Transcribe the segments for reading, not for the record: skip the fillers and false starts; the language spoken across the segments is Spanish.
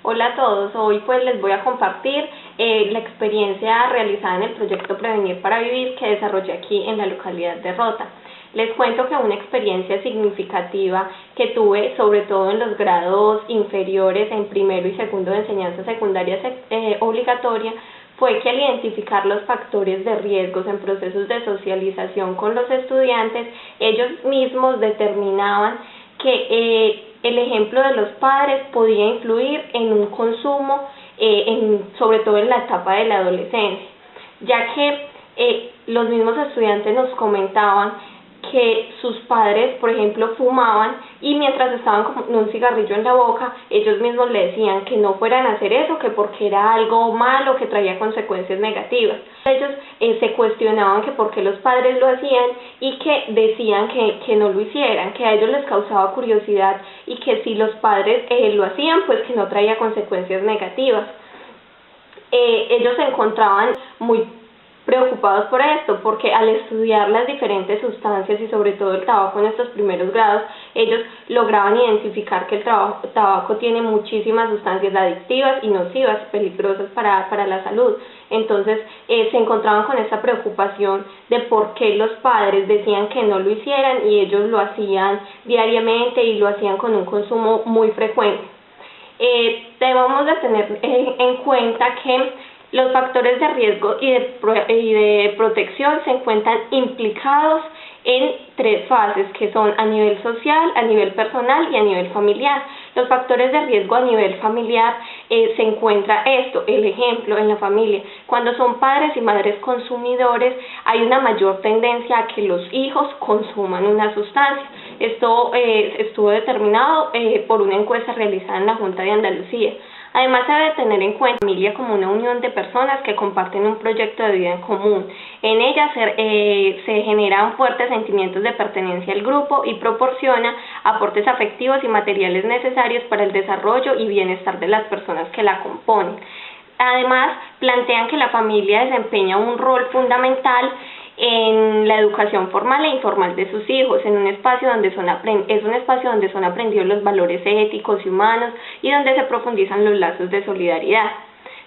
Hola a todos, hoy pues les voy a compartir la experiencia realizada en el proyecto Prevenir para Vivir que desarrollé aquí en la localidad de Rota. Les cuento que una experiencia significativa que tuve, sobre todo en los grados inferiores, en primero y segundo de enseñanza secundaria obligatoria, fue que al identificar los factores de riesgos en procesos de socialización con los estudiantes, ellos mismos determinaban que el ejemplo de los padres podía influir en un consumo, sobre todo en la etapa de la adolescencia, ya que los mismos estudiantes nos comentaban que sus padres, por ejemplo, fumaban y mientras estaban con un cigarrillo en la boca, ellos mismos le decían que no fueran a hacer eso, que porque era algo malo, que traía consecuencias negativas. Ellos se cuestionaban que por qué los padres lo hacían y que decían que no lo hicieran, que a ellos les causaba curiosidad y que si los padres lo hacían, pues que no traía consecuencias negativas. Ellos se encontraban muy preocupados por esto, porque al estudiar las diferentes sustancias y sobre todo el tabaco en estos primeros grados, ellos lograban identificar que el tabaco tiene muchísimas sustancias adictivas y nocivas, peligrosas para la salud. Entonces se encontraban con esta preocupación de por qué los padres decían que no lo hicieran y ellos lo hacían diariamente y lo hacían con un consumo muy frecuente. Debemos de tener en cuenta que los factores de riesgo y de protección se encuentran implicados en tres fases, que son a nivel social, a nivel personal y a nivel familiar. Los factores de riesgo a nivel familiar se encuentra el ejemplo en la familia. Cuando son padres y madres consumidores, hay una mayor tendencia a que los hijos consuman una sustancia. Esto estuvo determinado por una encuesta realizada en la Junta de Andalucía. Además, se debe tener en cuenta la familia como una unión de personas que comparten un proyecto de vida en común. En ella se generan fuertes sentimientos de pertenencia al grupo y proporciona aportes afectivos y materiales necesarios para el desarrollo y bienestar de las personas que la componen. Además, plantean que la familia desempeña un rol fundamental en la educación formal e informal de sus hijos, en un espacio donde son aprendidos los valores éticos y humanos y donde se profundizan los lazos de solidaridad.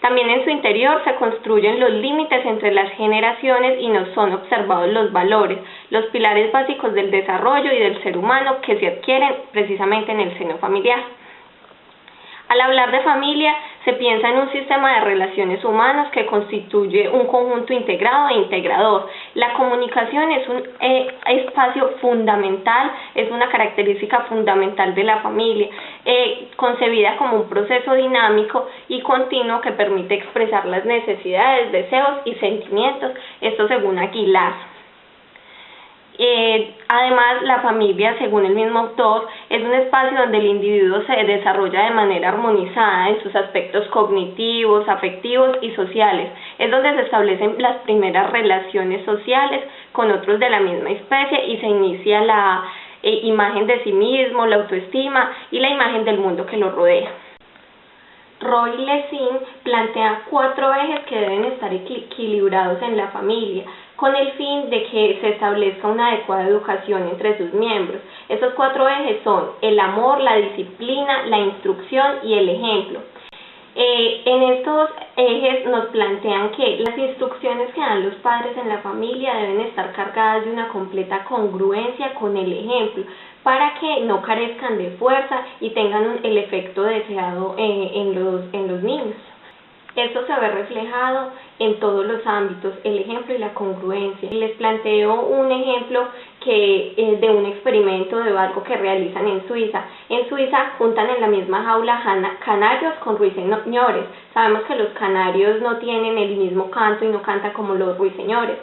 También en su interior se construyen los límites entre las generaciones y no son observados los valores, los pilares básicos del desarrollo y del ser humano que se adquieren precisamente en el seno familiar. Al hablar de familia, se piensa en un sistema de relaciones humanas que constituye un conjunto integrado e integrador. La comunicación es un espacio fundamental, es una característica fundamental de la familia, concebida como un proceso dinámico y continuo que permite expresar las necesidades, deseos y sentimientos, esto según Aguilar. Además, la familia, según el mismo autor, es un espacio donde el individuo se desarrolla de manera armonizada en sus aspectos cognitivos, afectivos y sociales. Es donde se establecen las primeras relaciones sociales con otros de la misma especie y se inicia la imagen de sí mismo, la autoestima y la imagen del mundo que lo rodea. Roy Lessing plantea 4 ejes que deben estar equilibrados en la familia, con el fin de que se establezca una adecuada educación entre sus miembros. Esos 4 ejes son el amor, la disciplina, la instrucción y el ejemplo. En estos ejes nos plantean que las instrucciones que dan los padres en la familia deben estar cargadas de una completa congruencia con el ejemplo, para que no carezcan de fuerza y tengan el efecto deseado en los niños. Esto se ve reflejado en todos los ámbitos, el ejemplo y la congruencia. Les planteo un ejemplo de un experimento de algo que realizan en Suiza. En Suiza juntan en la misma jaula canarios con ruiseñores. Sabemos que los canarios no tienen el mismo canto y no cantan como los ruiseñores.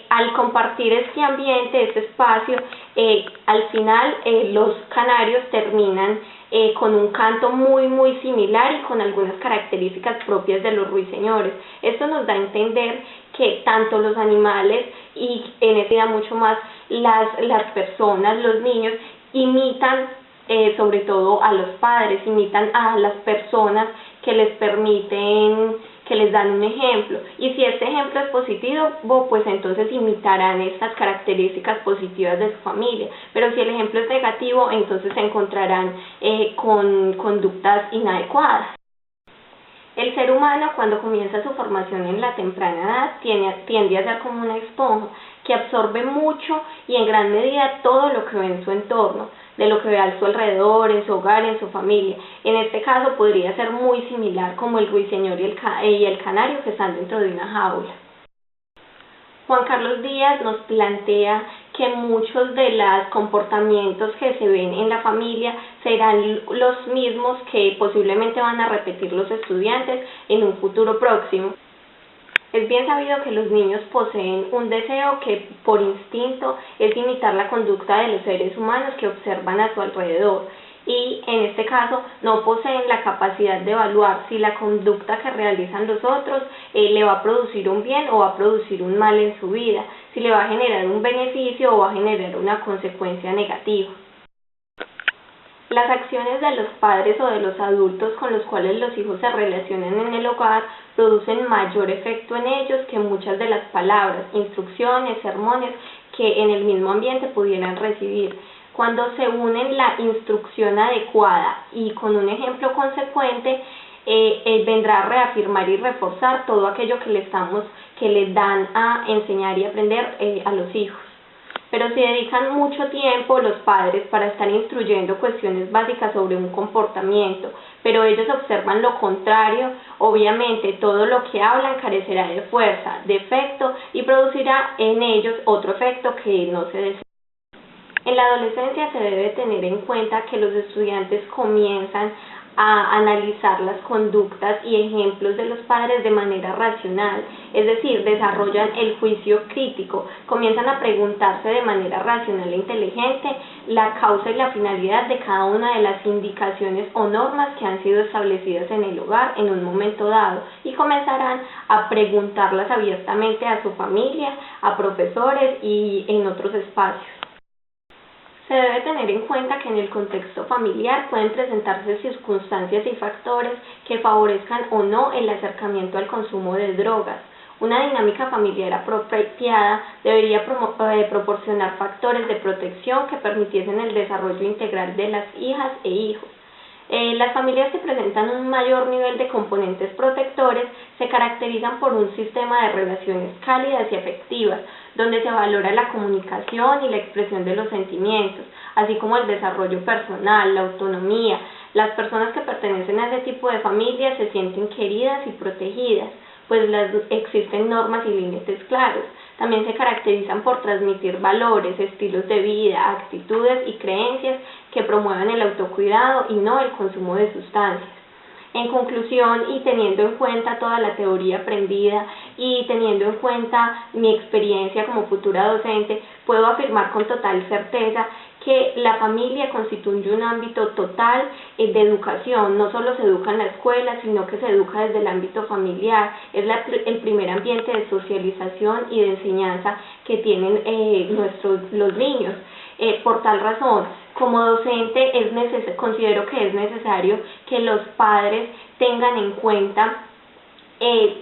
Al compartir este ambiente, este espacio, al final los canarios terminan con un canto muy similar y con algunas características propias de los ruiseñores. Esto nos da a entender que tanto los animales y en esta vida mucho más las personas, los niños, imitan sobre todo a los padres, imitan a las personas que les dan un ejemplo, y si este ejemplo es positivo, pues entonces imitarán estas características positivas de su familia, pero si el ejemplo es negativo, entonces se encontrarán con conductas inadecuadas. El ser humano, cuando comienza su formación en la temprana edad, tiende a ser como una esponja que absorbe mucho y en gran medida todo lo que ve en su entorno, de lo que ve a su alrededor, en su hogar, en su familia. En este caso podría ser muy similar como el ruiseñor y el canario que están dentro de una jaula. Juan Carlos Díaz nos plantea que muchos de los comportamientos que se ven en la familia serán los mismos que posiblemente van a repetir los estudiantes en un futuro próximo. Es bien sabido que los niños poseen un deseo que por instinto es imitar la conducta de los seres humanos que observan a su alrededor y en este caso no poseen la capacidad de evaluar si la conducta que realizan los otros le va a producir un bien o va a producir un mal en su vida, si le va a generar un beneficio o va a generar una consecuencia negativa. Las acciones de los padres o de los adultos con los cuales los hijos se relacionan en el hogar producen mayor efecto en ellos que muchas de las palabras, instrucciones, sermones que en el mismo ambiente pudieran recibir. Cuando se unen la instrucción adecuada y con un ejemplo consecuente, vendrá a reafirmar y reforzar todo aquello que les dan a enseñar y aprender a los hijos. Pero si dedican mucho tiempo los padres para estar instruyendo cuestiones básicas sobre un comportamiento, pero ellos observan lo contrario, obviamente todo lo que hablan carecerá de fuerza, de efecto y producirá en ellos otro efecto que no se desea. En la adolescencia se debe tener en cuenta que los estudiantes comienzan a analizar las conductas y ejemplos de los padres de manera racional, es decir, desarrollan el juicio crítico, comienzan a preguntarse de manera racional e inteligente la causa y la finalidad de cada una de las indicaciones o normas que han sido establecidas en el hogar en un momento dado y comenzarán a preguntarlas abiertamente a su familia, a profesores y en otros espacios. Se debe tener en cuenta que en el contexto familiar pueden presentarse circunstancias y factores que favorezcan o no el acercamiento al consumo de drogas. Una dinámica familiar apropiada debería proporcionar factores de protección que permitiesen el desarrollo integral de las hijas e hijos. Las familias que presentan un mayor nivel de componentes protectores se caracterizan por un sistema de relaciones cálidas y afectivas, donde se valora la comunicación y la expresión de los sentimientos, así como el desarrollo personal, la autonomía. Las personas que pertenecen a ese tipo de familias se sienten queridas y protegidas, pues existen normas y límites claros. También se caracterizan por transmitir valores, estilos de vida, actitudes y creencias que promuevan el autocuidado y no el consumo de sustancias. En conclusión, y teniendo en cuenta toda la teoría aprendida y teniendo en cuenta mi experiencia como futura docente, puedo afirmar con total certeza que la familia constituye un ámbito total de educación. No solo se educa en la escuela, sino que se educa desde el ámbito familiar. Es el primer ambiente de socialización y de enseñanza que tienen los niños. Por tal razón, como docente considero que es necesario que los padres tengan en cuenta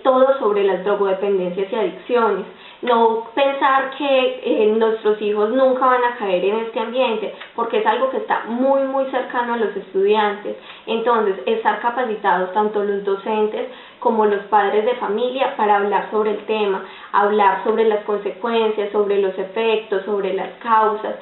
todo sobre las drogodependencias y adicciones. No pensar que nuestros hijos nunca van a caer en este ambiente, porque es algo que está muy cercano a los estudiantes. Entonces, estar capacitados tanto los docentes como los padres de familia para hablar sobre el tema, hablar sobre las consecuencias, sobre los efectos, sobre las causas,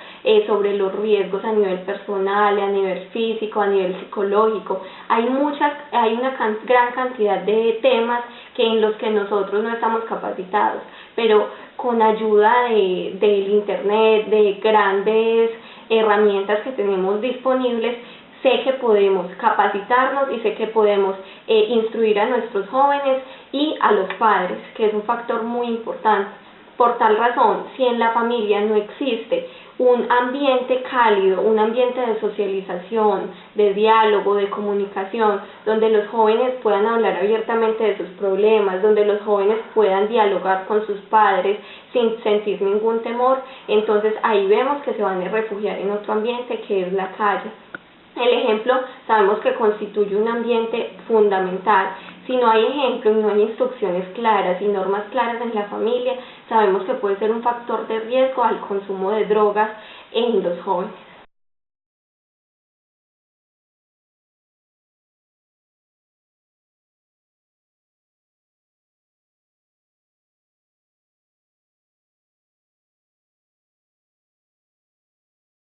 sobre los riesgos a nivel personal, a nivel físico, a nivel psicológico. Hay una gran cantidad de temas en los que nosotros no estamos capacitados, pero con ayuda del internet, de grandes herramientas que tenemos disponibles, sé que podemos capacitarnos y sé que podemos instruir a nuestros jóvenes y a los padres, que es un factor muy importante. Por tal razón, si en la familia no existe un ambiente cálido, un ambiente de socialización, de diálogo, de comunicación, donde los jóvenes puedan hablar abiertamente de sus problemas, donde los jóvenes puedan dialogar con sus padres sin sentir ningún temor, entonces ahí vemos que se van a refugiar en otro ambiente que es la calle. El ejemplo sabemos que constituye un ambiente fundamental. Si no hay ejemplos, no hay instrucciones claras y normas claras en la familia, sabemos que puede ser un factor de riesgo al consumo de drogas en los jóvenes.